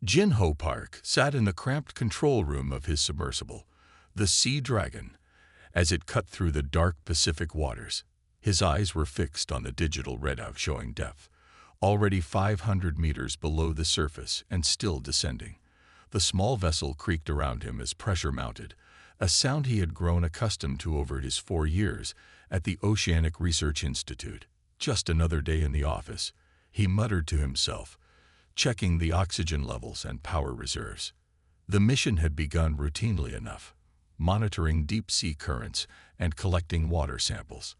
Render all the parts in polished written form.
Jin-Ho Park sat in the cramped control room of his submersible, the Sea Dragon, as it cut through the dark Pacific waters. His eyes were fixed on the digital readout showing depth, already 500 meters below the surface and still descending. The small vessel creaked around him as pressure mounted, a sound he had grown accustomed to over his 4 years at the Oceanic Research Institute. Just another day in the office, he muttered to himself, checking the oxygen levels and power reserves. The mission had begun routinely enough, monitoring deep-sea currents and collecting water samples.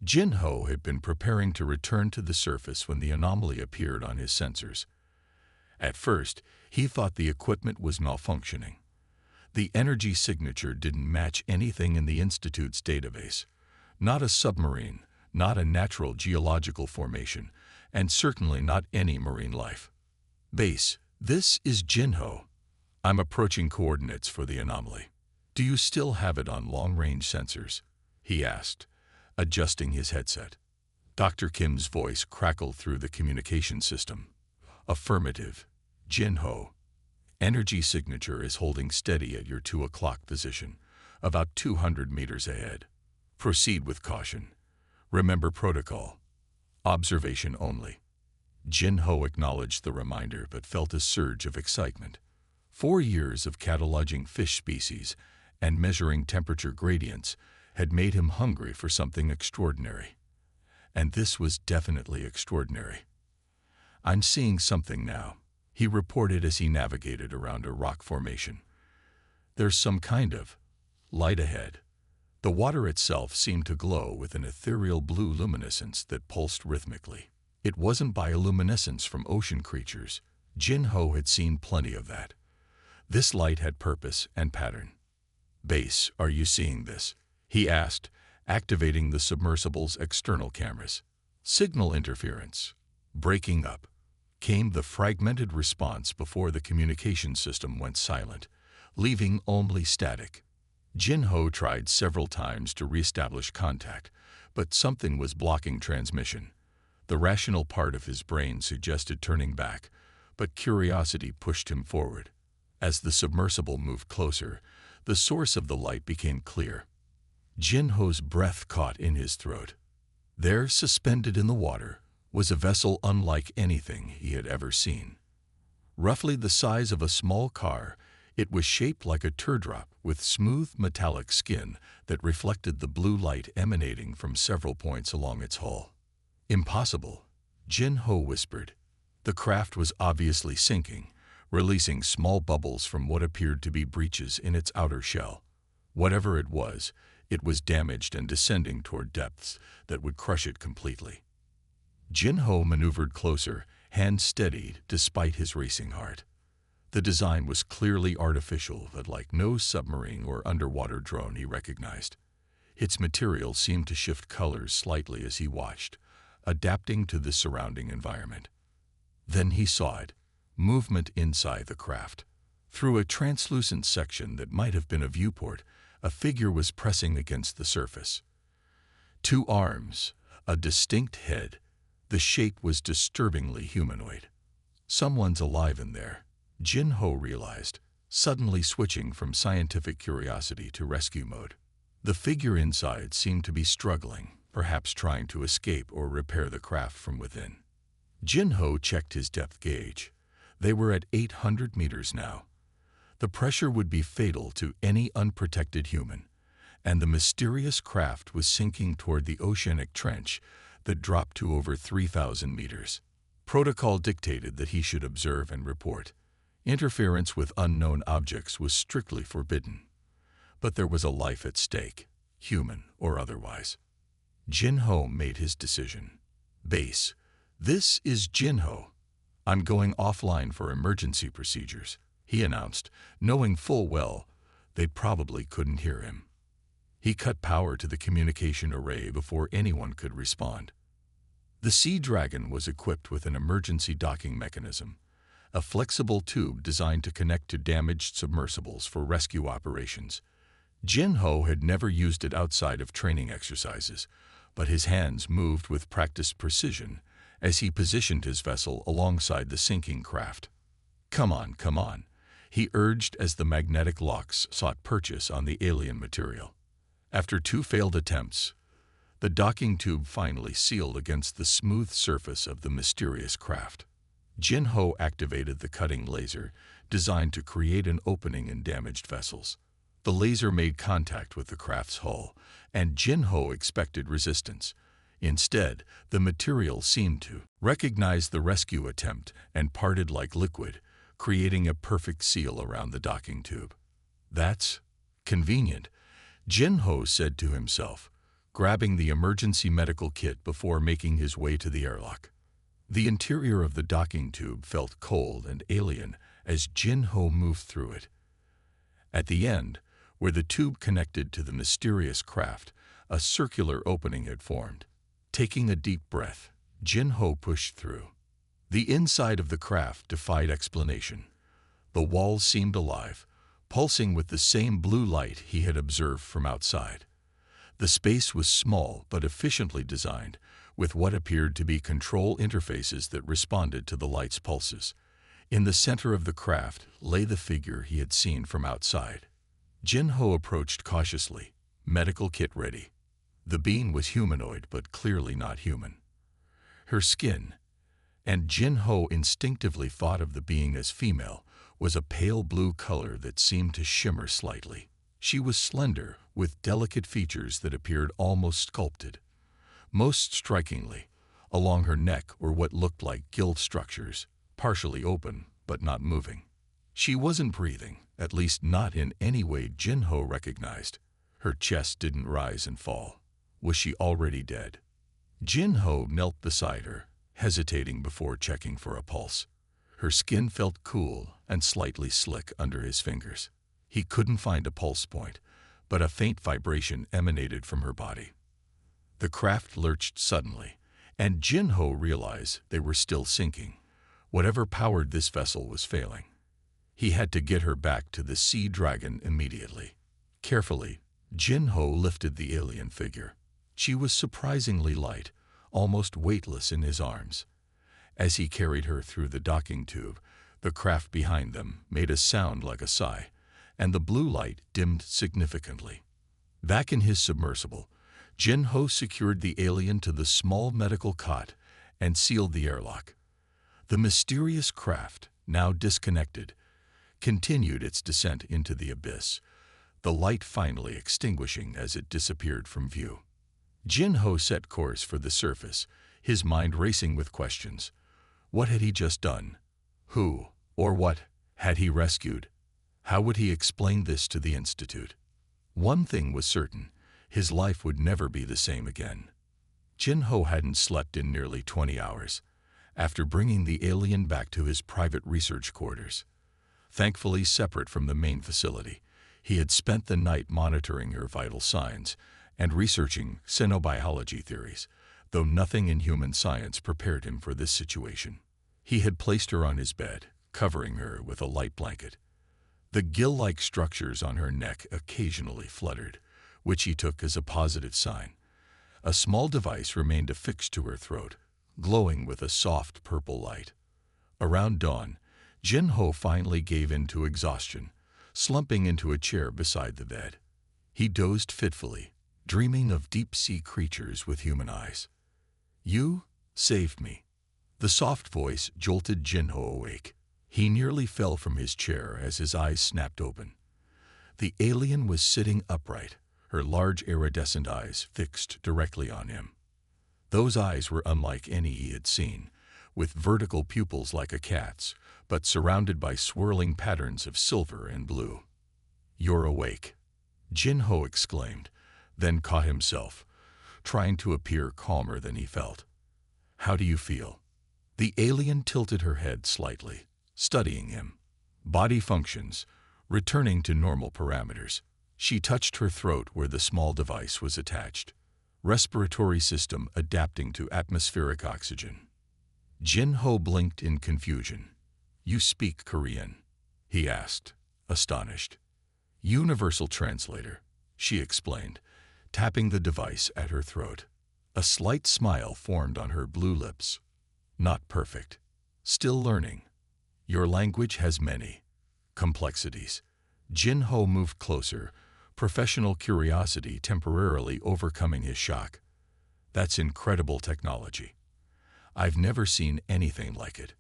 Jin-Ho had been preparing to return to the surface when the anomaly appeared on his sensors. At first, he thought the equipment was malfunctioning. The energy signature didn't match anything in the Institute's database. Not a submarine, not a natural geological formation, and certainly not any marine life. Base, this is Jin-Ho. I'm approaching coordinates for the anomaly. Do you still have it on long-range sensors? He asked, adjusting his headset. Dr. Kim's voice crackled through the communication system. Affirmative. Jin-Ho. Energy signature is holding steady at your 2 o'clock position, about 200 meters ahead. Proceed with caution. Remember protocol. Observation only. Jin-Ho acknowledged the reminder but felt a surge of excitement. 4 years of cataloging fish species and measuring temperature gradients had made him hungry for something extraordinary. And this was definitely extraordinary. I'm seeing something now, he reported as he navigated around a rock formation. There's some kind of light ahead. The water itself seemed to glow with an ethereal blue luminescence that pulsed rhythmically. It wasn't bioluminescence from ocean creatures. Jin-Ho had seen plenty of that. This light had purpose and pattern. Base, are you seeing this? He asked, activating the submersible's external cameras. Signal interference. Breaking up. Came the fragmented response before the communication system went silent, leaving only static. Jin-Ho tried several times to reestablish contact, but something was blocking transmission. The rational part of his brain suggested turning back, but curiosity pushed him forward. As the submersible moved closer, the source of the light became clear. Jin-Ho's breath caught in his throat. There, suspended in the water, was a vessel unlike anything he had ever seen. Roughly the size of a small car, it was shaped like a teardrop with smooth metallic skin that reflected the blue light emanating from several points along its hull. Impossible, Jin-Ho whispered. The craft was obviously sinking, releasing small bubbles from what appeared to be breaches in its outer shell. Whatever it was damaged and descending toward depths that would crush it completely. Jin-Ho maneuvered closer, hands steadied despite his racing heart. The design was clearly artificial, but like no submarine or underwater drone he recognized. Its material seemed to shift colors slightly as he watched, adapting to the surrounding environment. Then he saw it, movement inside the craft. Through a translucent section that might have been a viewport, a figure was pressing against the surface. 2 arms, a distinct head. The shape was disturbingly humanoid. Someone's alive in there, Jin-Ho realized, suddenly switching from scientific curiosity to rescue mode. The figure inside seemed to be struggling, perhaps trying to escape or repair the craft from within. Jin-Ho checked his depth gauge. They were at 800 meters now. The pressure would be fatal to any unprotected human, and the mysterious craft was sinking toward the oceanic trench that dropped to over 3,000 meters. Protocol dictated that he should observe and report. Interference with unknown objects was strictly forbidden. But there was a life at stake, human or otherwise. Jin-Ho made his decision. Base, this is Jin-Ho. I'm going offline for emergency procedures, he announced, knowing full well they probably couldn't hear him. He cut power to the communication array before anyone could respond. The Sea Dragon was equipped with an emergency docking mechanism, a flexible tube designed to connect to damaged submersibles for rescue operations. Jin-Ho had never used it outside of training exercises, but his hands moved with practiced precision as he positioned his vessel alongside the sinking craft. Come on, come on, he urged as the magnetic locks sought purchase on the alien material. After 2 failed attempts, the docking tube finally sealed against the smooth surface of the mysterious craft. Jin-Ho activated the cutting laser, designed to create an opening in damaged vessels. The laser made contact with the craft's hull, and Jin-Ho expected resistance. Instead, the material seemed to recognize the rescue attempt and parted like liquid, creating a perfect seal around the docking tube. That's convenient, Jin-Ho said to himself, grabbing the emergency medical kit before making his way to the airlock. The interior of the docking tube felt cold and alien as Jin-Ho moved through it. At the end, where the tube connected to the mysterious craft, a circular opening had formed. Taking a deep breath, Jin-Ho pushed through. The inside of the craft defied explanation. The walls seemed alive, pulsing with the same blue light he had observed from outside. The space was small but efficiently designed, with what appeared to be control interfaces that responded to the light's pulses. In the center of the craft lay the figure he had seen from outside. Jin-Ho approached cautiously, medical kit ready. The being was humanoid but clearly not human. Her skin, and Jin-Ho instinctively thought of the being as female, was a pale blue color that seemed to shimmer slightly. She was slender, with delicate features that appeared almost sculpted. Most strikingly, along her neck were what looked like gill structures, partially open but not moving. She wasn't breathing, at least not in any way Jin-Ho recognized. Her chest didn't rise and fall. Was she already dead? Jin-Ho knelt beside her, hesitating before checking for a pulse. Her skin felt cool and slightly slick under his fingers. He couldn't find a pulse point, but a faint vibration emanated from her body. The craft lurched suddenly, and Jin-Ho realized they were still sinking. Whatever powered this vessel was failing. He had to get her back to the Sea Dragon immediately. Carefully, Jin-Ho lifted the alien figure. She was surprisingly light, almost weightless in his arms. As he carried her through the docking tube, the craft behind them made a sound like a sigh, and the blue light dimmed significantly. Back in his submersible, Jin-Ho secured the alien to the small medical cot and sealed the airlock. The mysterious craft, now disconnected, continued its descent into the abyss, the light finally extinguishing as it disappeared from view. Jin-Ho set course for the surface, his mind racing with questions. What had he just done? Who, or what, had he rescued? How would he explain this to the Institute? One thing was certain, his life would never be the same again. Jin-Ho hadn't slept in nearly 20 hours, after bringing the alien back to his private research quarters. Thankfully separate from the main facility, he had spent the night monitoring her vital signs and researching xenobiology theories, though nothing in human science prepared him for this situation. He had placed her on his bed, covering her with a light blanket. The gill-like structures on her neck occasionally fluttered, which he took as a positive sign. A small device remained affixed to her throat, glowing with a soft purple light. Around dawn, Jin-Ho finally gave in to exhaustion, slumping into a chair beside the bed. He dozed fitfully, dreaming of deep-sea creatures with human eyes. "You saved me." The soft voice jolted Jin-Ho awake. He nearly fell from his chair as his eyes snapped open. The alien was sitting upright, her large iridescent eyes fixed directly on him. Those eyes were unlike any he had seen, with vertical pupils like a cat's, but surrounded by swirling patterns of silver and blue. "You're awake," Jin-Ho exclaimed, then caught himself, trying to appear calmer than he felt. "How do you feel?" The alien tilted her head slightly, studying him. Body functions, returning to normal parameters. She touched her throat where the small device was attached. Respiratory system adapting to atmospheric oxygen. Jin-Ho blinked in confusion. "You speak Korean?" he asked, astonished. "Universal translator," she explained, tapping the device at her throat. A slight smile formed on her blue lips. "Not perfect. Still learning." Your language has many complexities. Jin Ho moved closer, professional curiosity temporarily overcoming his shock. That's incredible technology. I've never seen anything like it.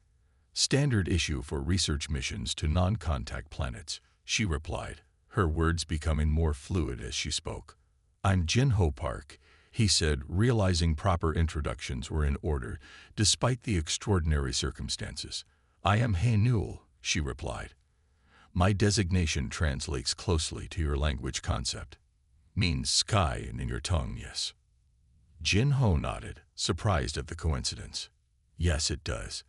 Standard issue for research missions to non-contact planets, she replied, her words becoming more fluid as she spoke. I'm Jin Ho Park, he said, realizing proper introductions were in order despite the extraordinary circumstances. I am He Newell, she replied. My designation translates closely to your language concept. Means sky in your tongue, yes. Jin Ho nodded, surprised at the coincidence. Yes, it does.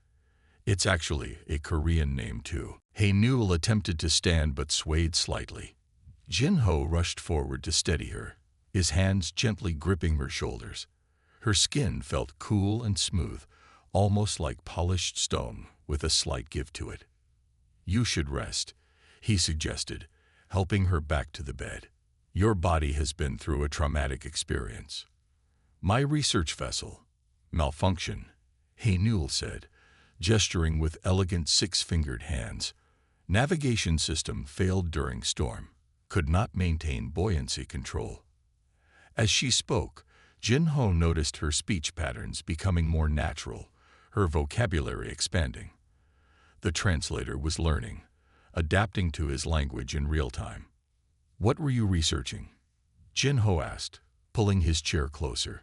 It's actually a Korean name too. He Newell attempted to stand but swayed slightly. Jin Ho rushed forward to steady her, his hands gently gripping her shoulders. Her skin felt cool and smooth, almost like polished stone with a slight give to it. You should rest, he suggested, helping her back to the bed. Your body has been through a traumatic experience. My research vessel, malfunction, He Newell said, gesturing with elegant six-fingered hands. Navigation system failed during storm, could not maintain buoyancy control. As she spoke, Jin Ho noticed her speech patterns becoming more natural, her vocabulary expanding. The translator was learning, adapting to his language in real time. What were you researching? Jin Ho asked, pulling his chair closer.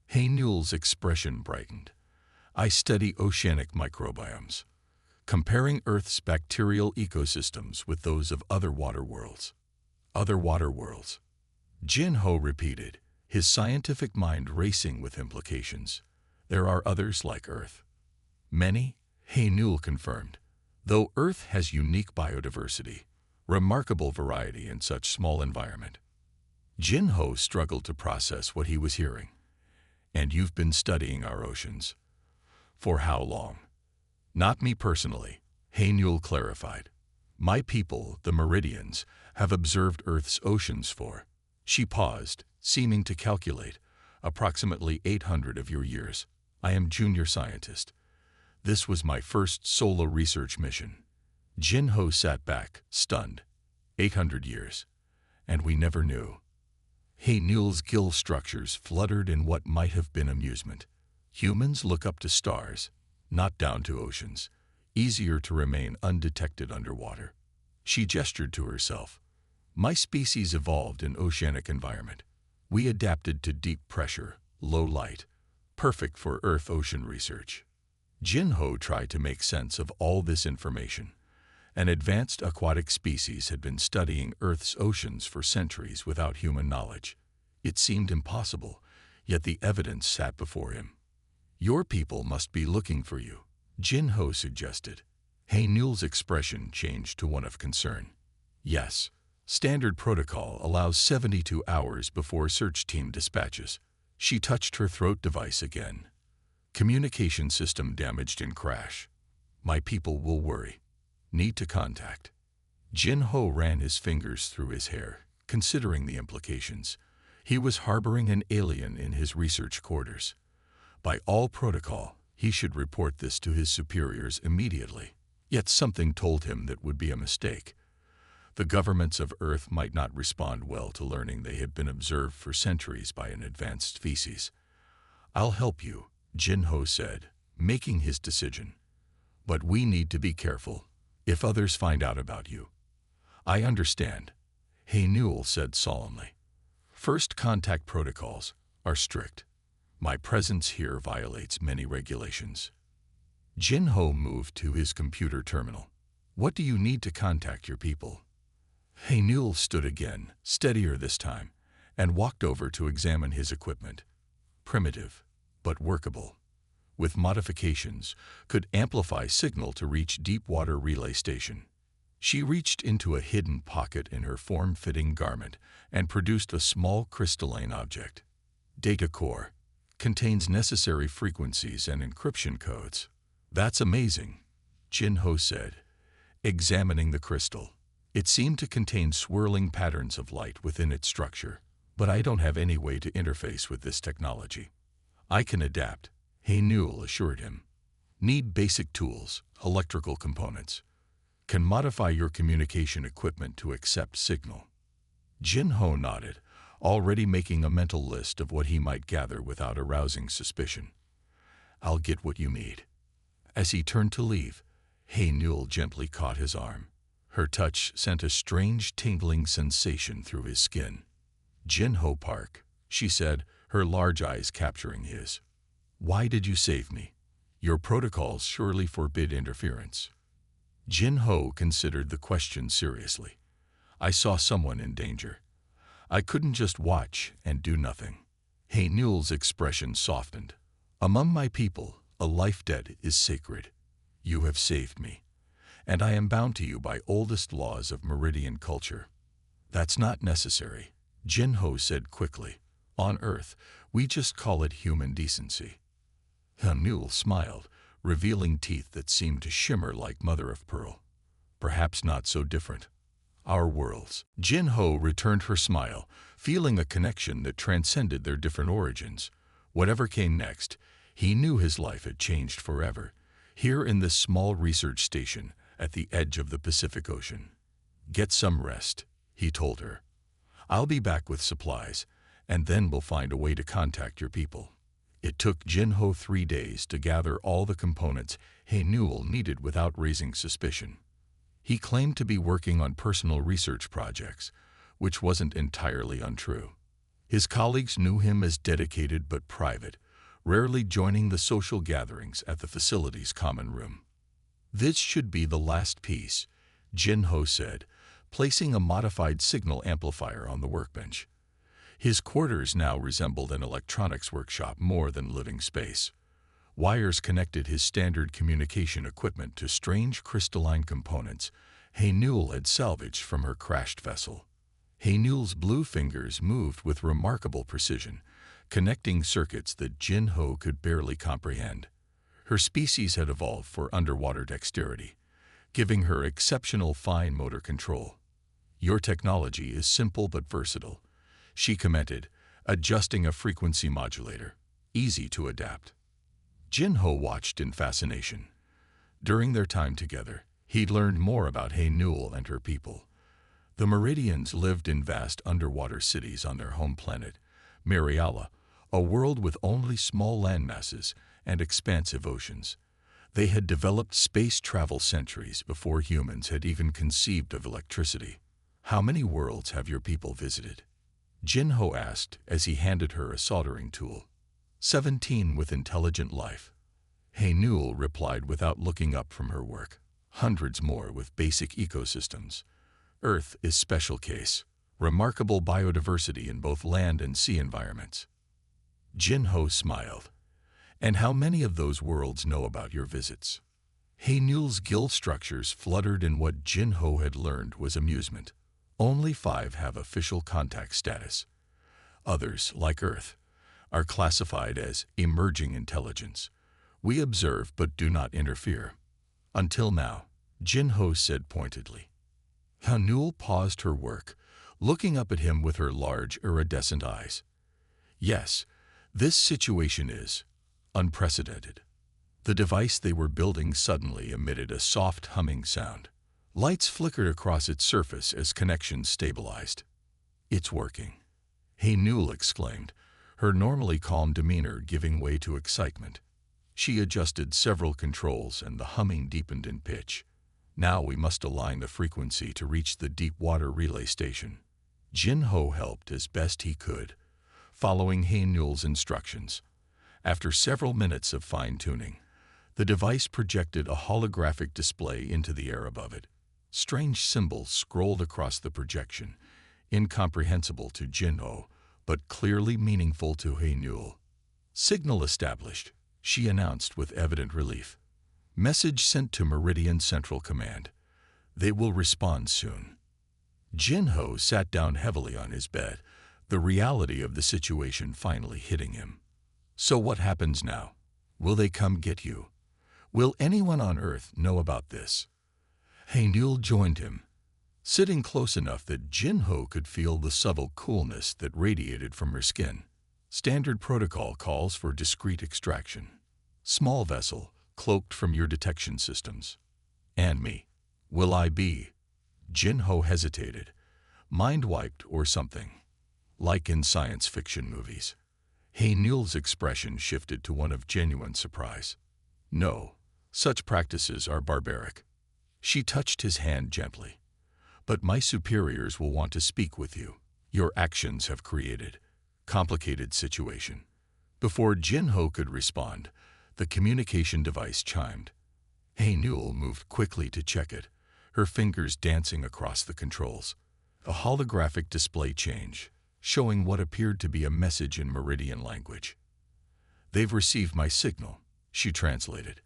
He Newell's expression brightened. I study oceanic microbiomes, comparing Earth's bacterial ecosystems with those of other water worlds. Other water worlds. Jin Ho repeated, his scientific mind racing with implications. There are others like Earth. Many, He Newell confirmed. Though Earth has unique biodiversity, remarkable variety in such small environment. Jin Ho struggled to process what he was hearing. And you've been studying our oceans. For how long? Not me personally, He Newell clarified. My people, the Meridians, have observed Earth's oceans for, she paused, seeming to calculate, approximately 800 of your years. I am junior scientist. This was my first solo research mission. Jin Ho sat back, stunned. 800 years. And we never knew. He Newell's gill structures fluttered in what might have been amusement. Humans look up to stars, not down to oceans. Easier to remain undetected underwater. She gestured to herself. My species evolved in oceanic environment. We adapted to deep pressure, low light, perfect for Earth-ocean research. Jin Ho tried to make sense of all this information. An advanced aquatic species had been studying Earth's oceans for centuries without human knowledge. It seemed impossible, yet the evidence sat before him. Your people must be looking for you, Jin Ho suggested. He Newell's expression changed to one of concern. Yes, standard protocol allows 72 hours before search team dispatches. She touched her throat device again. Communication system damaged in crash. My people will worry. Need to contact. Jin Ho ran his fingers through his hair, considering the implications. He was harboring an alien in his research quarters. By all protocol, he should report this to his superiors immediately. Yet something told him that would be a mistake. The governments of Earth might not respond well to learning they had been observed for centuries by an advanced species. I'll help you, Jin Ho said, making his decision. But we need to be careful. If others find out about you. I understand, He Newell said solemnly. First contact protocols are strict. My presence here violates many regulations. Jin Ho moved to his computer terminal. What do you need to contact your people? He Newell stood again, steadier this time, and walked over to examine his equipment. Primitive, but workable. With modifications, could amplify signal to reach deep water relay station. She reached into a hidden pocket in her form-fitting garment and produced a small crystalline object. Data core. Contains necessary frequencies and encryption codes. That's amazing, Jin Ho said, examining the crystal. It seemed to contain swirling patterns of light within its structure, but I don't have any way to interface with this technology. I can adapt, He Newell assured him. Need basic tools, electrical components. Can modify your communication equipment to accept signal. Jin-Ho nodded, already making a mental list of what he might gather without arousing suspicion. I'll get what you need. As he turned to leave, Hae-Nul gently caught his arm. Her touch sent a strange tingling sensation through his skin. Jin-Ho Park, she said, her large eyes capturing his. Why did you save me? Your protocols surely forbid interference. Jin-Ho considered the question seriously. I saw someone in danger. I couldn't just watch and do nothing. Hae-Nul's expression softened. Among my people, a life debt is sacred. You have saved me, and I am bound to you by oldest laws of Meridian culture. That's not necessary, Jin-Ho said quickly. On Earth, we just call it human decency. Hae-Nul smiled, revealing teeth that seemed to shimmer like mother of pearl. Perhaps not so different. Our worlds. Jin-Ho returned her smile, feeling a connection that transcended their different origins. Whatever came next, he knew his life had changed forever, here in this small research station at the edge of the Pacific Ocean. Get some rest, he told her. I'll be back with supplies, and then we'll find a way to contact your people. It took Jin-Ho 3 days to gather all the components Hae-Nul needed without raising suspicion. He claimed to be working on personal research projects, which wasn't entirely untrue. His colleagues knew him as dedicated but private, rarely joining the social gatherings at the facility's common room. This should be the last piece, Jin-Ho said, placing a modified signal amplifier on the workbench. His quarters now resembled an electronics workshop more than living space. Wires connected his standard communication equipment to strange crystalline components Hae-Nul had salvaged from her crashed vessel. Hae-Nul's blue fingers moved with remarkable precision, connecting circuits that Jin-Ho could barely comprehend. Her species had evolved for underwater dexterity, giving her exceptional fine motor control. Your technology is simple but versatile, she commented, adjusting a frequency modulator. Easy to adapt. Jin-Ho watched in fascination. During their time together, he'd learned more about Hae-Nul and her people. The Meridians lived in vast underwater cities on their home planet, Mariala, a world with only small landmasses and expansive oceans. They had developed space travel centuries before humans had even conceived of electricity. How many worlds have your people visited? Jin-Ho asked as he handed her a soldering tool. 17 with intelligent life. Hae-Nul replied without looking up from her work. Hundreds more with basic ecosystems. Earth is special case. Remarkable biodiversity in both land and sea environments. Jin-Ho smiled. And how many of those worlds know about your visits? Hae-Nul's gill structures fluttered in what Jin-Ho had learned was amusement. Only 5 have official contact status. Others, like Earth, are classified as emerging intelligence. We observe but do not interfere. Until now, Jin-Ho said pointedly. Hae-Nul paused her work, looking up at him with her large iridescent eyes. Yes, this situation is unprecedented. The device they were building suddenly emitted a soft humming sound. Lights flickered across its surface as connections stabilized. It's working, Hae-Nul exclaimed, her normally calm demeanor giving way to excitement. She adjusted several controls and the humming deepened in pitch. Now we must align the frequency to reach the deep water relay station. Jin-Ho helped as best he could, following Hae-Nul's instructions. After several minutes of fine-tuning, the device projected a holographic display into the air above it. Strange symbols scrolled across the projection, incomprehensible to Jin-Ho, but clearly meaningful to Hae-Nul. Signal established, she announced with evident relief. Message sent to Meridian Central Command. They will respond soon. Jin-Ho sat down heavily on his bed, the reality of the situation finally hitting him. So what happens now? Will they come get you? Will anyone on Earth know about this? Hae-Nul joined him, sitting close enough that Jin-Ho could feel the subtle coolness that radiated from her skin. Standard protocol calls for discreet extraction. Small vessel, cloaked from your detection systems. And me. Will I be? Jin-Ho hesitated. Mind wiped or something. Like in science fiction movies. Hae-Newell's expression shifted to one of genuine surprise. No, such practices are barbaric. She touched his hand gently. But my superiors will want to speak with you. Your actions have created complicated situation. Before Jin-Ho could respond, the communication device chimed. Hae-Newell moved quickly to check it, her fingers dancing across the controls. A holographic display change, showing what appeared to be a message in Meridian language. They've received my signal, she translated.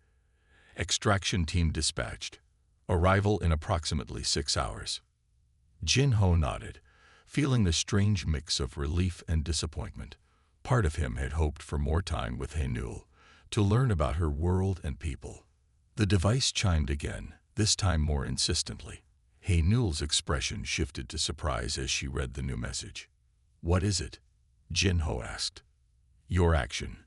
Extraction team dispatched. Arrival in approximately 6 hours. Jin-Ho nodded, feeling the strange mix of relief and disappointment. Part of him had hoped for more time with Hae-Newell, to learn about her world and people. The device chimed again, this time more insistently. Hae-Newell's expression shifted to surprise as she read the new message. What is it? Jin-Ho asked. Your action.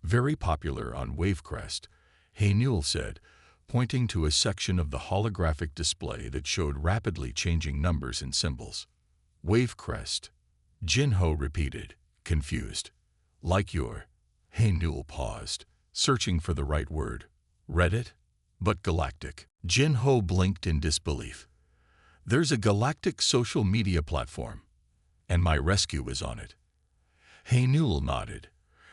Very popular on Wavecrest, Hae-Newell said, pointing to a section of the holographic display that showed rapidly changing numbers and symbols. Wavecrest. Jin-Ho repeated, confused. Like your. Hae-Newell paused, searching for the right word. Reddit? But Galactic. Jin-Ho blinked in disbelief. There's a Galactic social media platform, and my rescue is on it. Hae-Newell nodded,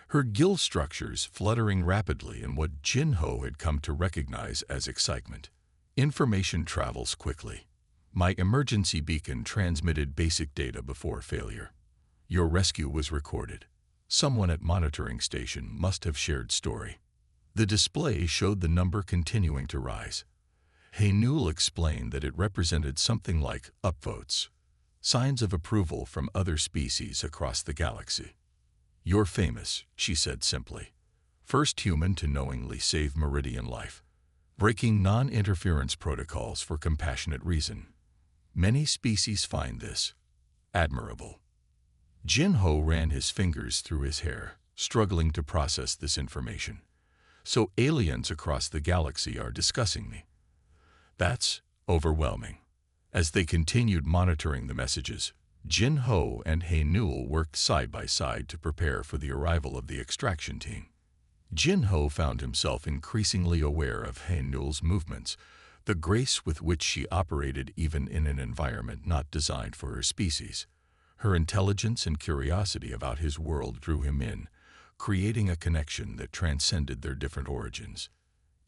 her gill structures fluttering rapidly in what Jin-Ho had come to recognize as excitement. Information travels quickly. My emergency beacon transmitted basic data before failure. Your rescue was recorded. Someone at monitoring station must have shared story. The display showed the number continuing to rise. Hae-Newell explained that it represented something like upvotes, signs of approval from other species across the galaxy. You're famous, she said simply. First human to knowingly save Meridian life, breaking non-interference protocols for compassionate reason. Many species find this admirable. Jin-Ho ran his fingers through his hair, struggling to process this information. So aliens across the galaxy are discussing me. That's overwhelming. As they continued monitoring the messages, Jin-Ho and Hae-Newell worked side by side to prepare for the arrival of the extraction team. Jin-Ho found himself increasingly aware of Hae-Newell's movements, the grace with which she operated even in an environment not designed for her species. Her intelligence and curiosity about his world drew him in, creating a connection that transcended their different origins.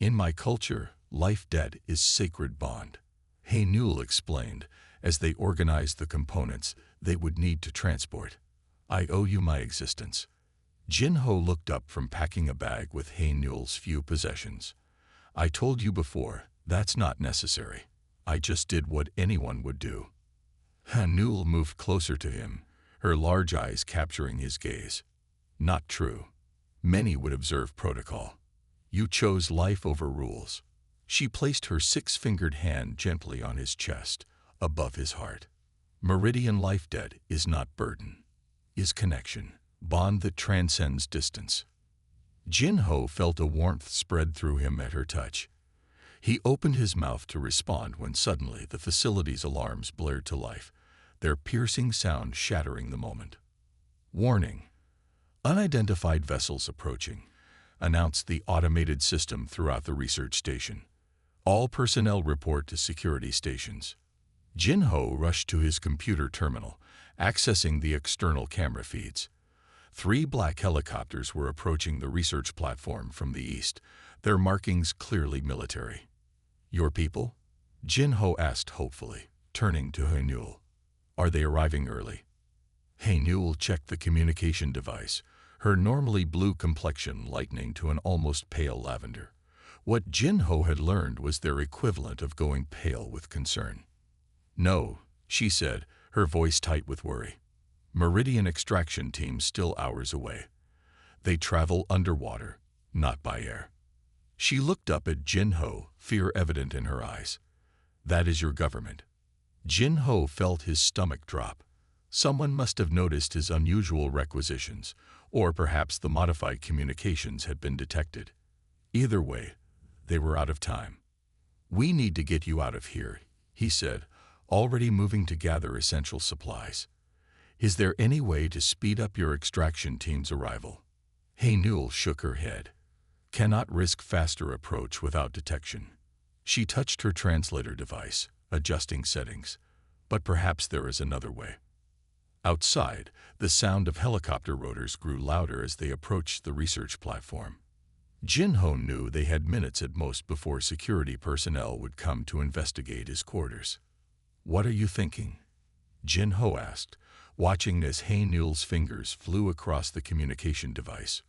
In my culture, life-debt is sacred bond, Hae-Newell explained as they organized the components they would need to transport. I owe you my existence. Jin-Ho looked up from packing a bag with Hae-Newell's few possessions. I told you before, that's not necessary. I just did what anyone would do. Hae-Newell moved closer to him, her large eyes capturing his gaze. Not true. Many would observe protocol. You chose life over rules. She placed her 6-fingered hand gently on his chest, above his heart. Meridian life debt is not burden, is connection, bond that transcends distance. Jin-Ho felt a warmth spread through him at her touch. He opened his mouth to respond when suddenly the facility's alarms blared to life, their piercing sound shattering the moment. Warning. Unidentified vessels approaching, announced the automated system throughout the research station. All personnel report to security stations. Jin-Ho rushed to his computer terminal, accessing the external camera feeds. 3 black helicopters were approaching the research platform from the east, their markings clearly military. Your people? Jin-Ho asked hopefully, turning to Hae-Newell. Are they arriving early? Hae-Newell checked the communication device, her normally blue complexion lightening to an almost pale lavender. What Jin-Ho had learned was their equivalent of going pale with concern. No, she said, her voice tight with worry. Meridian extraction team still hours away. They travel underwater, not by air. She looked up at Jin-Ho, fear evident in her eyes. That is your government. Jin-Ho felt his stomach drop. Someone must have noticed his unusual requisitions, or perhaps the modified communications had been detected. Either way, they were out of time. "We need to get you out of here," he said, already moving to gather essential supplies. "Is there any way to speed up your extraction team's arrival?" Haynul shook her head. "Cannot risk faster approach without detection." She touched her translator device, adjusting settings. "But perhaps there is another way." Outside, the sound of helicopter rotors grew louder as they approached the research platform. Jin-Ho knew they had minutes at most before security personnel would come to investigate his quarters. "What are you thinking?" Jin-Ho asked, watching as Haynul's fingers flew across the communication device.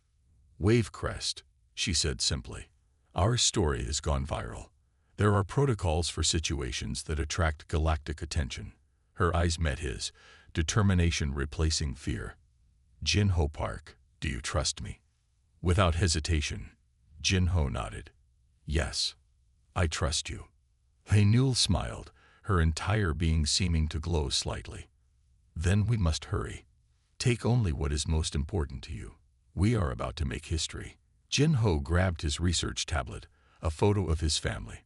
"Wave crest," she said simply. "Our story has gone viral. There are protocols for situations that attract galactic attention." Her eyes met his, determination replacing fear. "Jin-Ho Park, do you trust me?" Without hesitation, Jin-Ho nodded. "Yes, I trust you." Haynul smiled, her entire being seeming to glow slightly. "Then we must hurry. Take only what is most important to you. We are about to make history." Jin-Ho grabbed his research tablet, a photo of his family,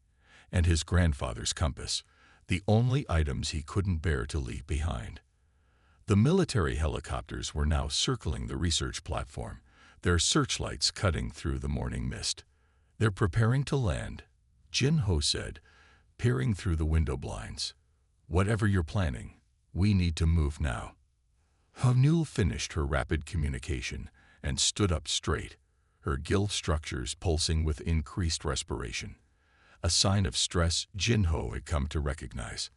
and his grandfather's compass, the only items he couldn't bear to leave behind. The military helicopters were now circling the research platform, their searchlights cutting through the morning mist. "They're preparing to land," Jin-Ho said, peering through the window blinds. "Whatever you're planning, we need to move now." Haynul finished her rapid communication and stood up straight, her gill structures pulsing with increased respiration, a sign of stress Jin-Ho had come to recognize.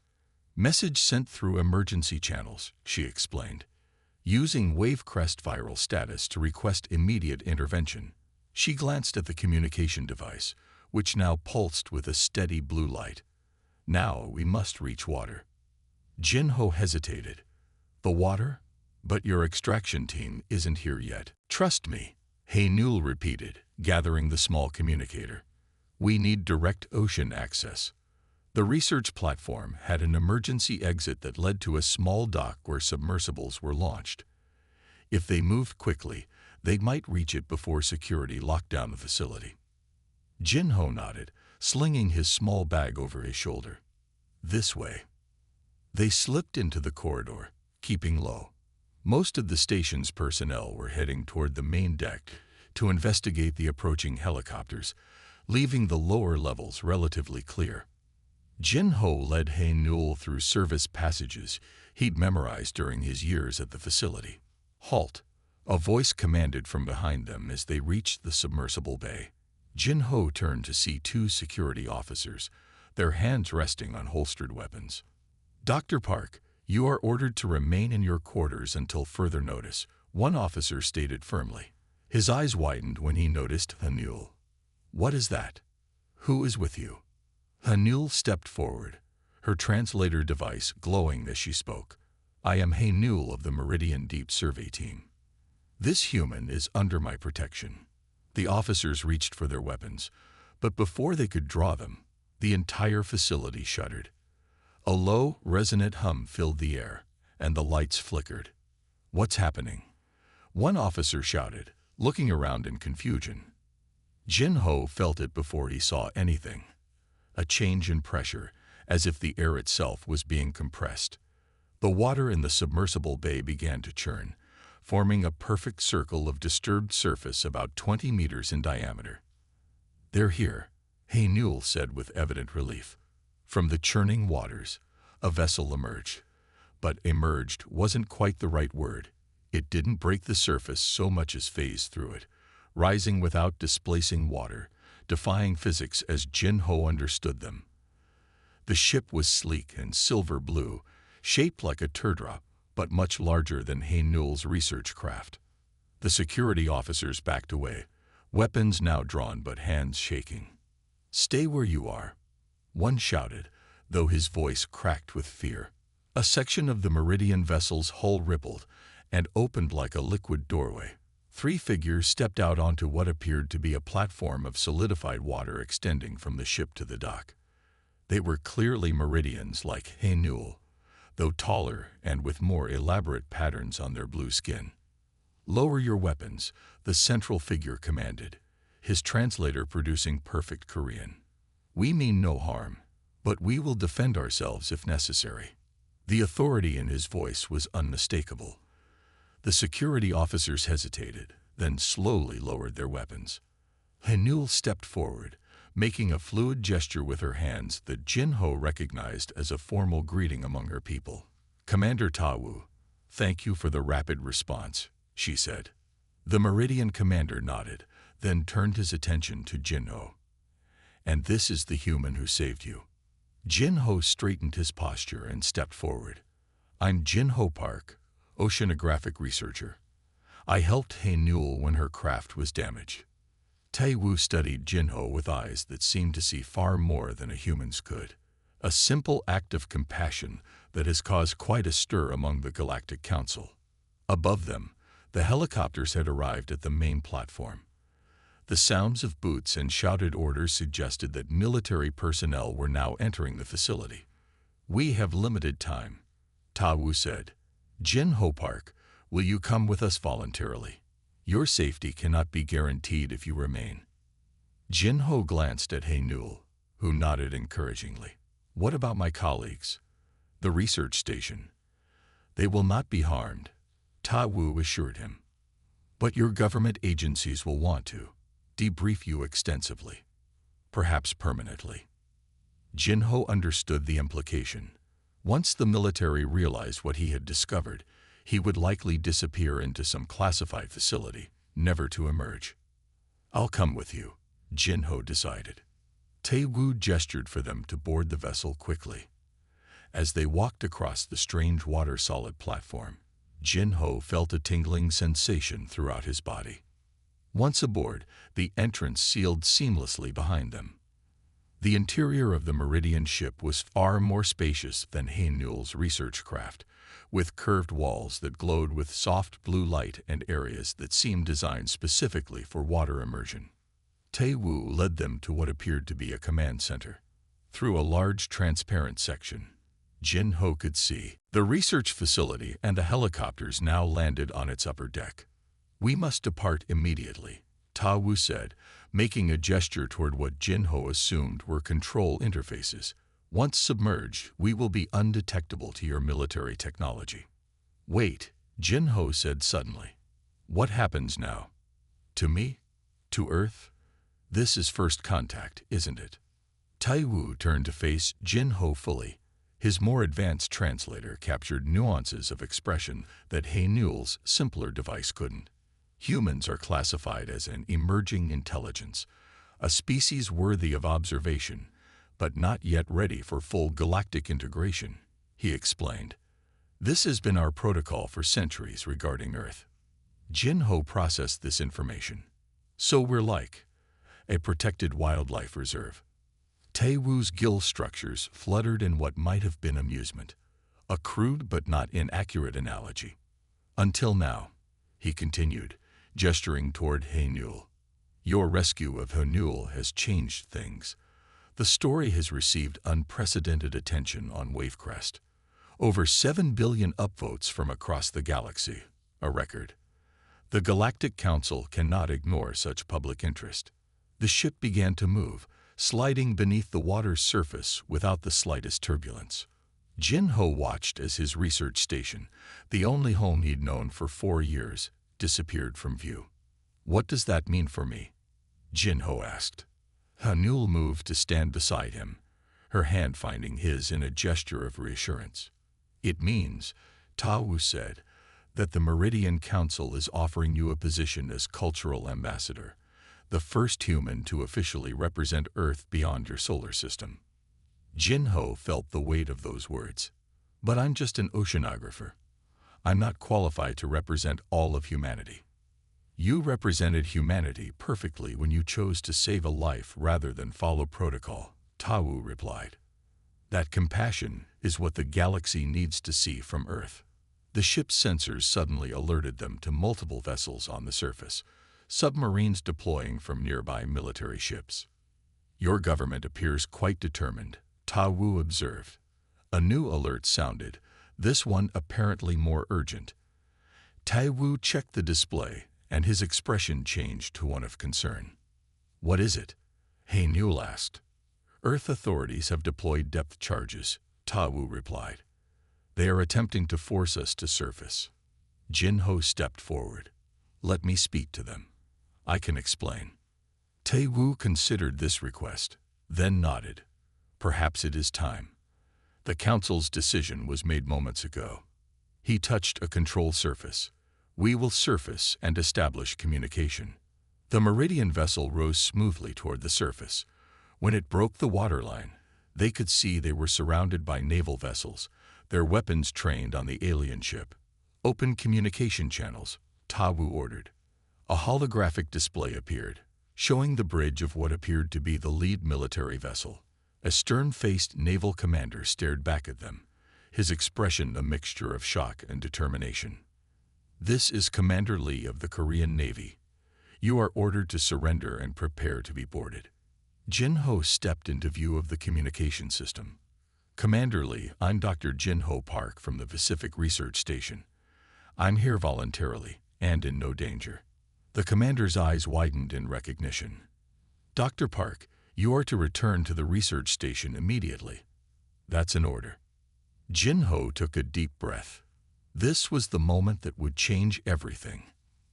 "Message sent through emergency channels," she explained, using Wavecrest viral status to request immediate intervention. She glanced at the communication device, which now pulsed with a steady blue light. "Now we must reach water." Jin-Ho hesitated. "The water? But your extraction team isn't here yet." "Trust me," Haynul repeated, gathering the small communicator. "We need direct ocean access." The research platform had an emergency exit that led to a small dock where submersibles were launched. If they moved quickly, they might reach it before security locked down the facility. Jin-Ho nodded, slinging his small bag over his shoulder. "This way." They slipped into the corridor, keeping low. Most of the station's personnel were heading toward the main deck to investigate the approaching helicopters, leaving the lower levels relatively clear. Jin-Ho led Haynul through service passages he'd memorized during his years at the facility. "Halt!" a voice commanded from behind them as they reached the submersible bay. Jin-Ho turned to see two security officers, their hands resting on holstered weapons. "Dr. Park, you are ordered to remain in your quarters until further notice," one officer stated firmly. His eyes widened when he noticed Haynul. "What is that? Who is with you?" Haynul stepped forward, her translator device glowing as she spoke. "I am Haynul of the Meridian Deep Survey Team. This human is under my protection." The officers reached for their weapons, but before they could draw them, the entire facility shuddered. A low, resonant hum filled the air, and the lights flickered. "What's happening?" one officer shouted, looking around in confusion. Jin-Ho felt it before he saw anything. A change in pressure, as if the air itself was being compressed. The water in the submersible bay began to churn, forming a perfect circle of disturbed surface about 20 meters in diameter. "They're here," Haynul said with evident relief. From the churning waters, a vessel emerged. But emerged wasn't quite the right word. It didn't break the surface so much as phase through it, rising without displacing water, defying physics as Jin-Ho understood them. The ship was sleek and silver blue, shaped like a teardrop, but much larger than Haynul's research craft. The security officers backed away, weapons now drawn but hands shaking. "Stay where you are," one shouted, though his voice cracked with fear. A section of the Meridian vessel's hull rippled and opened like a liquid doorway. Three figures stepped out onto what appeared to be a platform of solidified water extending from the ship to the dock. They were clearly Meridians like Haynul, though taller and with more elaborate patterns on their blue skin. "Lower your weapons," the central figure commanded, his translator producing perfect Korean. "We mean no harm, but we will defend ourselves if necessary." The authority in his voice was unmistakable. The security officers hesitated, then slowly lowered their weapons. Hanul stepped forward, making a fluid gesture with her hands that Jin-Ho recognized as a formal greeting among her people. "Commander Ta-Wu, thank you for the rapid response," she said. The Meridian commander nodded, then turned his attention to Jin-Ho. "And this is the human who saved you." Jin-Ho straightened his posture and stepped forward. "I'm Jin-Ho Park, oceanographic researcher. I helped Hanul when her craft was damaged." Tai-Wu studied Jin-Ho with eyes that seemed to see far more than a human's could. A simple act of compassion that has caused quite a stir among the Galactic Council. Above them, the helicopters had arrived at the main platform. The sounds of boots and shouted orders suggested that military personnel were now entering the facility. "We have limited time," Ta-Wu said. "Jin-Ho Park, will you come with us voluntarily? Your safety cannot be guaranteed if you remain." Jin-Ho glanced at Hanul, who nodded encouragingly. "What about my colleagues? The research station?" "They will not be harmed," Ta-Wu assured him. "But your government agencies will want to debrief you extensively, perhaps permanently." Jin-Ho understood the implication. Once the military realized what he had discovered, he would likely disappear into some classified facility, never to emerge. "I'll come with you," Jin-Ho decided. Tai-Wu gestured for them to board the vessel quickly. As they walked across the strange water-solid platform, Jin-Ho felt a tingling sensation throughout his body. Once aboard, the entrance sealed seamlessly behind them. The interior of the Meridian ship was far more spacious than Hanul's research craft, with curved walls that glowed with soft blue light and areas that seemed designed specifically for water immersion. Tai-Wu led them to what appeared to be a command center. Through a large transparent section, Jin-Ho could see the research facility, and the helicopters now landed on its upper deck. "We must depart immediately," Ta-Wu said, making a gesture toward what Jin-Ho assumed were control interfaces. "Once submerged, we will be undetectable to your military technology." "Wait," Jin-Ho said suddenly. "What happens now? To me? To Earth? This is first contact, isn't it?" Tai-Wu turned to face Jin-Ho fully. His more advanced translator captured nuances of expression that Hanul's simpler device couldn't. "Humans are classified as an emerging intelligence, a species worthy of observation, but not yet ready for full galactic integration," he explained. "This has been our protocol for centuries regarding Earth." Jin-Ho processed this information. "So we're like a protected wildlife reserve." Tai-Wu's gill structures fluttered in what might have been amusement, a crude but not inaccurate analogy. "Until now," he continued, gesturing toward Hanul. "Your rescue of Hanul has changed things. The story has received unprecedented attention on Wavecrest. Over 7 billion upvotes from across the galaxy, a record. The Galactic Council cannot ignore such public interest." The ship began to move, sliding beneath the water's surface without the slightest turbulence. Jin-Ho watched as his research station, the only home he'd known for 4 years, disappeared from view. "What does that mean for me?" Jin-Ho asked. Hanul moved to stand beside him, her hand finding his in a gesture of reassurance. "It means," Ta-Wu said, "that the Meridian Council is offering you a position as cultural ambassador, the first human to officially represent Earth beyond your solar system." Jin-Ho felt the weight of those words. "But I'm just an oceanographer. I'm not qualified to represent all of humanity." "You represented humanity perfectly when you chose to save a life rather than follow protocol," Ta-Wu replied. "That compassion is what the galaxy needs to see from Earth." The ship's sensors suddenly alerted them to multiple vessels on the surface, submarines deploying from nearby military ships. "Your government appears quite determined," Ta-Wu observed. A new alert sounded, this one apparently more urgent. Tai-Wu checked the display, and his expression changed to one of concern. What is it? Haenul asked. Earth authorities have deployed depth charges, Ta-Wu replied. They are attempting to force us to surface. Jin-Ho stepped forward. Let me speak to them. I can explain. Ta-Wu considered this request, then nodded. Perhaps it is time. The council's decision was made moments ago. He touched a control surface. We will surface and establish communication. The Meridian vessel rose smoothly toward the surface. When it broke the waterline, they could see they were surrounded by naval vessels, their weapons trained on the alien ship. Open communication channels, Ta-Wu ordered. A holographic display appeared, showing the bridge of what appeared to be the lead military vessel. A stern-faced naval commander stared back at them, his expression a mixture of shock and determination. This is Commander Lee of the Korean Navy. You are ordered to surrender and prepare to be boarded. Jin-Ho stepped into view of the communication system. Commander Lee, I'm Dr. Jin-Ho Park from the Pacific Research Station. I'm here voluntarily and in no danger. The commander's eyes widened in recognition. Dr. Park, you are to return to the research station immediately. That's an order. Jin-Ho took a deep breath. This was the moment that would change everything,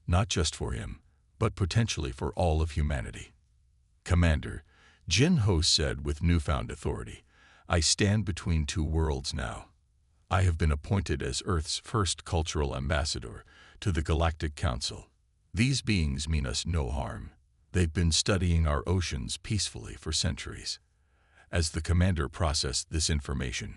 not just for him, but potentially for all of humanity. Commander, Jin-Ho said with newfound authority, I stand between two worlds now. I have been appointed as Earth's first cultural ambassador to the Galactic Council. These beings mean us no harm. They've been studying our oceans peacefully for centuries. As the commander processed this information,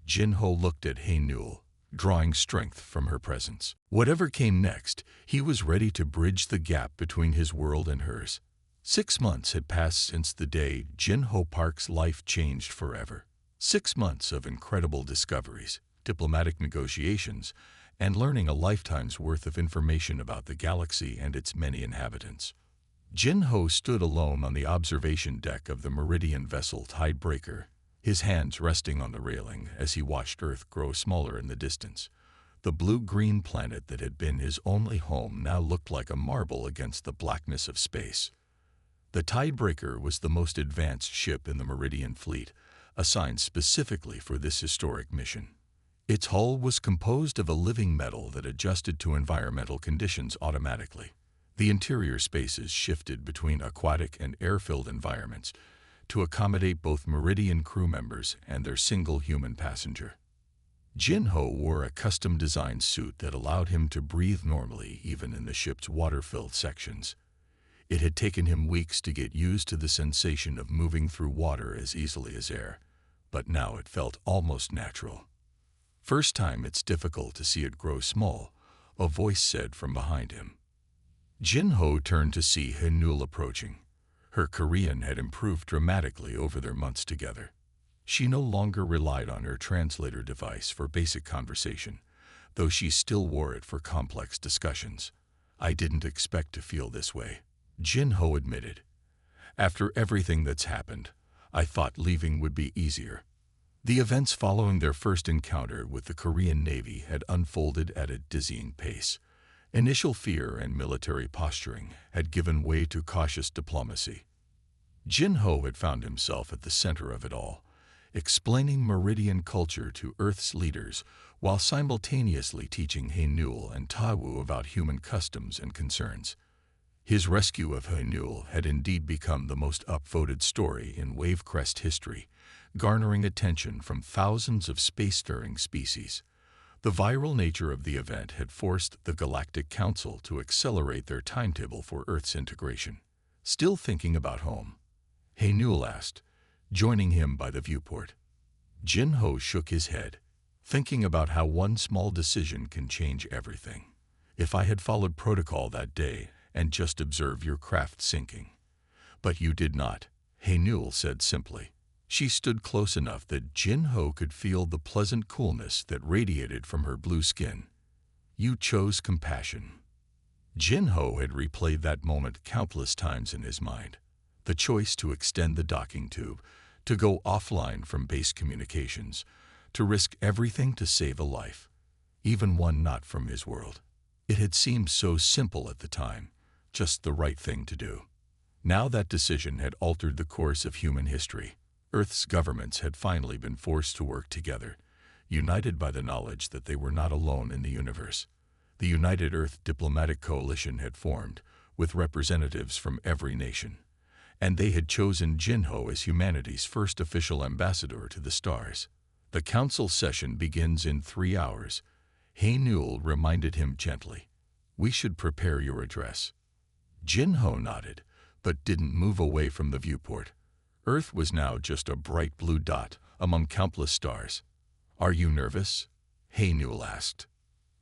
Jin-Ho looked at Haenul, drawing strength from her presence. Whatever came next, he was ready to bridge the gap between his world and hers. 6 months had passed since the day Jin-Ho Park's life changed forever. 6 months of incredible discoveries, diplomatic negotiations, and learning a lifetime's worth of information about the galaxy and its many inhabitants. Jin-Ho stood alone on the observation deck of the Meridian vessel Tidebreaker, his hands resting on the railing as he watched Earth grow smaller in the distance. The blue-green planet that had been his only home now looked like a marble against the blackness of space. The Tidebreaker was the most advanced ship in the Meridian fleet, assigned specifically for this historic mission. Its hull was composed of a living metal that adjusted to environmental conditions automatically. The interior spaces shifted between aquatic and air-filled environments to accommodate both Meridian crew members and their single human passenger. Jin-Ho wore a custom-designed suit that allowed him to breathe normally even in the ship's water-filled sections. It had taken him weeks to get used to the sensation of moving through water as easily as air, but now it felt almost natural. First time it's difficult to see it grow small, a voice said from behind him. Jin-Ho turned to see Haenul approaching. Her Korean had improved dramatically over their months together. She no longer relied on her translator device for basic conversation, though she still wore it for complex discussions. I didn't expect to feel this way, Jin-Ho admitted. After everything that's happened, I thought leaving would be easier. The events following their first encounter with the Korean Navy had unfolded at a dizzying pace. Initial fear and military posturing had given way to cautious diplomacy. Jin-Ho had found himself at the center of it all, explaining Meridian culture to Earth's leaders while simultaneously teaching Haenul and Ta-Wu about human customs and concerns. His rescue of Haenul had indeed become the most upvoted story in Wavecrest history, garnering attention from thousands of spacefaring species. The viral nature of the event had forced the Galactic Council to accelerate their timetable for Earth's integration. Still thinking about home? Haenul asked, joining him by the viewport. Jin-Ho shook his head, thinking about how one small decision can change everything. If I had followed protocol that day and just observed your craft sinking. But you did not, Haenul said simply. She stood close enough that Jin-Ho could feel the pleasant coolness that radiated from her blue skin. You chose compassion. Jin-Ho had replayed that moment countless times in his mind. The choice to extend the docking tube, to go offline from base communications, to risk everything to save a life, even one not from his world. It had seemed so simple at the time, just the right thing to do. Now that decision had altered the course of human history. Earth's governments had finally been forced to work together, united by the knowledge that they were not alone in the universe. The United Earth Diplomatic Coalition had formed, with representatives from every nation, and they had chosen Jinho as humanity's first official ambassador to the stars. The council session begins in 3 hours. Newell reminded him gently. We should prepare your address. Jinho nodded, but didn't move away from the viewport. Earth was now just a bright blue dot among countless stars. Are you nervous? Newell asked.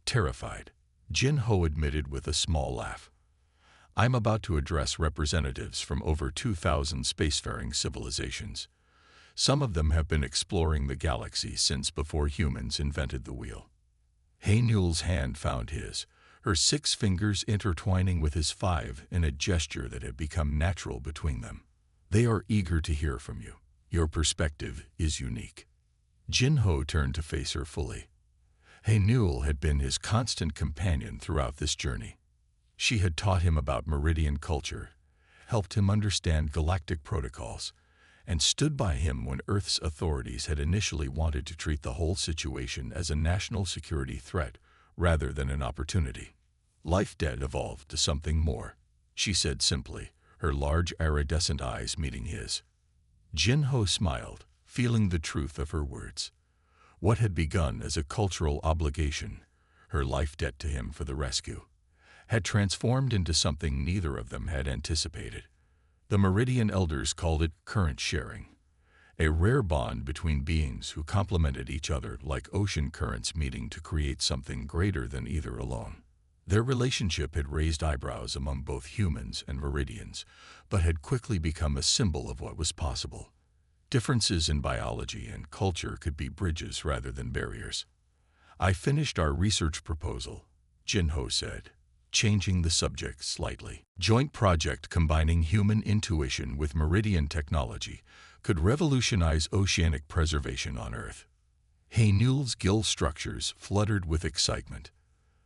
Terrified, Jinho admitted with a small laugh. I'm about to address representatives from over 2,000 spacefaring civilizations. Some of them have been exploring the galaxy since before humans invented the wheel. Newell's hand found his, her 6 fingers intertwining with his 5 in a gesture that had become natural between them. They are eager to hear from you. Your perspective is unique. Jinho turned to face her fully. Newell had been his constant companion throughout this journey. She had taught him about Meridian culture, helped him understand galactic protocols, and stood by him when Earth's authorities had initially wanted to treat the whole situation as a national security threat rather than an opportunity. Life debt evolved to something more, she said simply, her large iridescent eyes meeting his. Jinho smiled, feeling the truth of her words. What had begun as a cultural obligation, her life debt to him for the rescue, had transformed into something neither of them had anticipated. The Meridian elders called it current sharing, a rare bond between beings who complemented each other like ocean currents meeting to create something greater than either alone. Their relationship had raised eyebrows among both humans and Meridians, but had quickly become a symbol of what was possible. Differences in biology and culture could be bridges rather than barriers. I finished our research proposal, Jinho said, changing the subject slightly. Joint project combining human intuition with Meridian technology could revolutionize oceanic preservation on Earth. Newell's gill structures fluttered with excitement.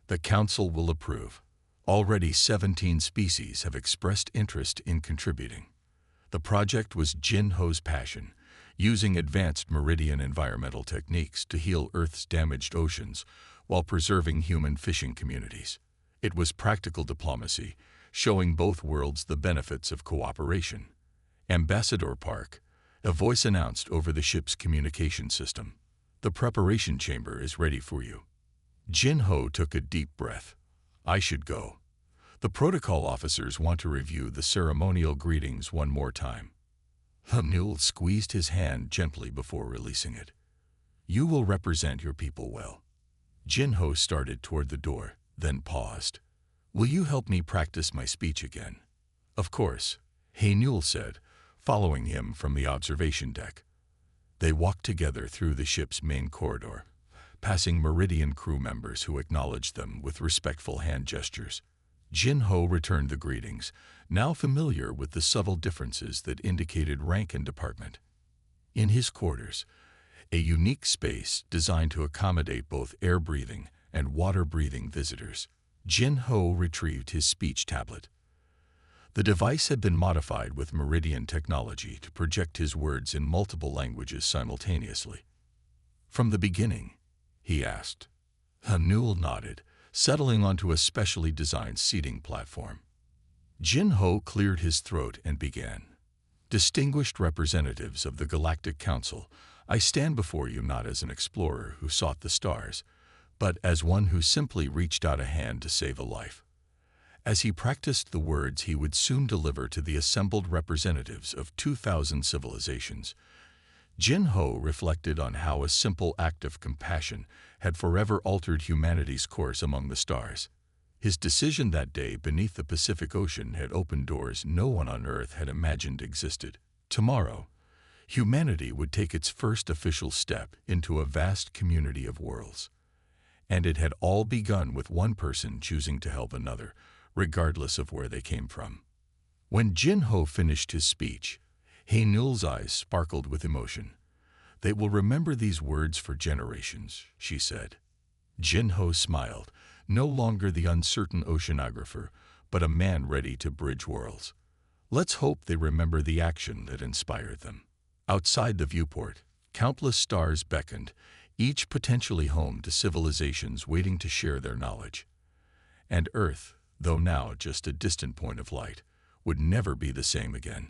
The Council will approve. Already 17 species have expressed interest in contributing. The project was Jinho's passion, using advanced Meridian environmental techniques to heal Earth's damaged oceans while preserving human fishing communities. It was practical diplomacy, showing both worlds the benefits of cooperation. Ambassador Park, a voice announced over the ship's communication system. The preparation chamber is ready for you. Jinho took a deep breath. I should go. The protocol officers want to review the ceremonial greetings one more time. Newell squeezed his hand gently before releasing it. You will represent your people well. Jinho started toward the door, then paused. Will you help me practice my speech again? Of course, Newell said, following him from the observation deck. They walked together through the ship's main corridor, passing Meridian crew members who acknowledged them with respectful hand gestures. Jinho returned the greetings, now familiar with the subtle differences that indicated rank and department. In his quarters, a unique space designed to accommodate both air-breathing and water-breathing visitors, Jinho retrieved his speech tablet. The device had been modified with Meridian technology to project his words in multiple languages simultaneously. From the beginning, he asked. Newell nodded, settling onto a specially designed seating platform. Jinho cleared his throat and began. Distinguished representatives of the Galactic Council, I stand before you not as an explorer who sought the stars, but as one who simply reached out a hand to save a life. As he practiced the words he would soon deliver to the assembled representatives of 2,000 civilizations, Jinho reflected on how a simple act of compassion had forever altered humanity's course among the stars. His decision that day beneath the Pacific Ocean had opened doors no one on Earth had imagined existed. Tomorrow, humanity would take its first official step into a vast community of worlds. And it had all begun with one person choosing to help another, regardless of where they came from. When Jinho finished his speech, Newell's eyes sparkled with emotion. They will remember these words for generations, she said. Jinho smiled, no longer the uncertain oceanographer, but a man ready to bridge worlds. Let's hope they remember the action that inspired them. Outside the viewport, countless stars beckoned, each potentially home to civilizations waiting to share their knowledge. And Earth, though now just a distant point of light, would never be the same again.